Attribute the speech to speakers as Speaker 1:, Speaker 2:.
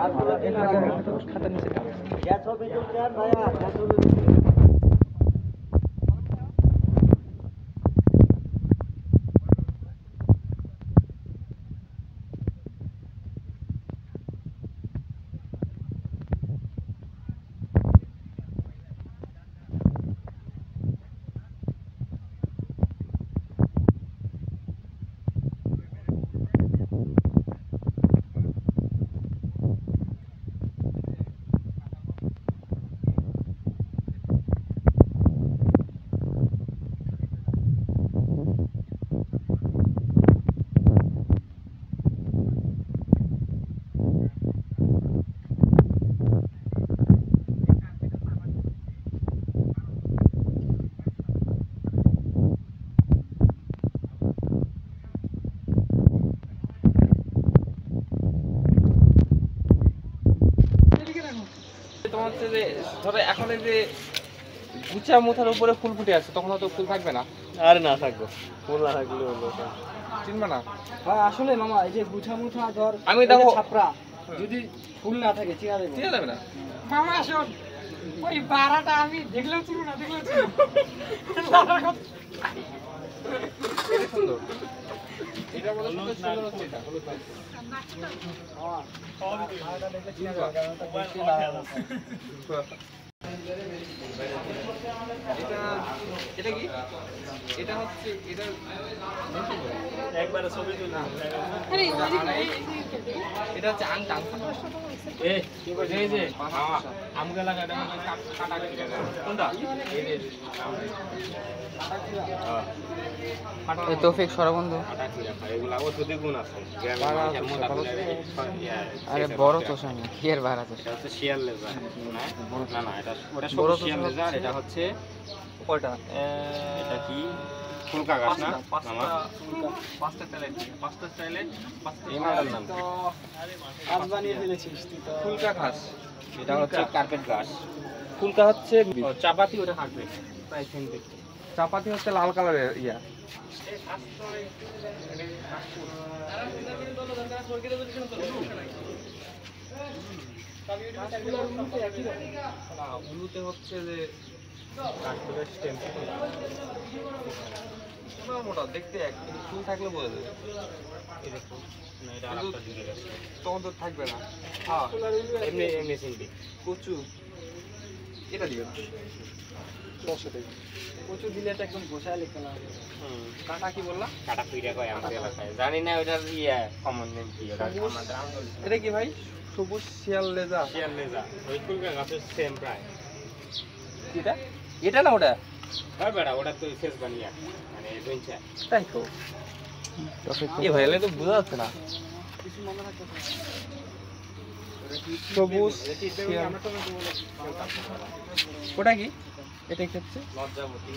Speaker 1: খাতা নিচে তোমার হচ্ছে যে ধরো এখন এই যে গুছা মুথার উপরে ফুল ফুটে আছে, তখন তো ফুল থাকবে না।
Speaker 2: আরে না থাকবো, ফুল না থাকলে হলো
Speaker 1: চিনবে না
Speaker 3: আসলে মামা এই যে গুছা মুথা ধর
Speaker 1: আমি দেখো
Speaker 3: ছাপড়া যদি ফুল না থাকে চিনা দেবে,
Speaker 1: চিনা যাবে না
Speaker 3: মামা শোন ওই বারাটা আমি দেখলেও চিনি না, দেখলেও চিনি
Speaker 1: এটা সুন্দর, এটার মধ্যে সুন্দর সুন্দর হচ্ছে এটা হলুদ রং। এটা কি? এটা হচ্ছে এটা
Speaker 2: একবারে ছবি তুল না।
Speaker 1: এটা হচ্ছে আংটা।
Speaker 2: এই এই যে আমগা লাগাটা কাটা কেটে দাও।
Speaker 1: কোনটা?
Speaker 2: এই যে
Speaker 1: এই তৌফিক সরবন্ধু।
Speaker 2: কাটা কিরা ভাই, এগুলা ওষুধে গুণ আছে। গ্রামের মোটা
Speaker 1: আরে বড় তোষা না, কি এর বাড়া তোষা?
Speaker 2: এটা হচ্ছে শিয়াল লেজার, না না এটা ওটা সবুজ শিয়াল লেজার, এটা হচ্ছে
Speaker 1: কয়টা?
Speaker 2: এটা কি ফুলকা গাছ না মামা?
Speaker 1: পাঁচটা ট্যালেন্ট, পাঁচটা ট্যালেন্ট,
Speaker 2: এই মাটার নাম কি?
Speaker 3: আজ বানিয়ে ফেলেছিস তুই তো।
Speaker 1: ফুলকা ঘাস।
Speaker 2: এটা হচ্ছে কার্পেট ঘাস।
Speaker 1: ফুলকা হচ্ছে
Speaker 2: চাপাতি, ওটা থাকবে প্রায় সেম দেখতে।
Speaker 1: চাপাতি হচ্ছে লাল কালারের ইয়া। হলুদে হচ্ছে যে
Speaker 2: কার্পেটের স্টেম
Speaker 1: মোটা দেখতে এক, ফুল থাকলে বোঝা যাবে।
Speaker 2: এই দেখুন, না এটা আরেকটা দিকে গেছে।
Speaker 1: তখন তো থাকবে না। হ্যাঁ
Speaker 2: এমনি এমনি সিম্পল।
Speaker 1: কচু এটা দিবে না,
Speaker 3: কচু দিলে তো একদম গোছায় কালার।
Speaker 1: কাটা কি বললা?
Speaker 2: কাটা পিড়া কয় আমাদের এলাকায়, জানি না ওটার ইয়ে কমন নেম কি, ওটা আমাদের আন্দোলন
Speaker 1: এটা কি ভাই? সবুজ শিয়াল লেজা।
Speaker 2: শিয়াল লেজা, ওই ফুলকা গাছের সেম প্রায়।
Speaker 1: এটা এটা না ওটা?
Speaker 2: হয় বেটা, ওটা তো শেষ বানিয়া মানে দুইটা।
Speaker 1: তাই তো এ ভাই এলে তো বোঝা যাচ্ছে না।
Speaker 3: কিছু মনে রাখতে
Speaker 1: সবুজ শিয়াল। ওটা কি? এটা কি হচ্ছে?
Speaker 2: লজ্জাবতী।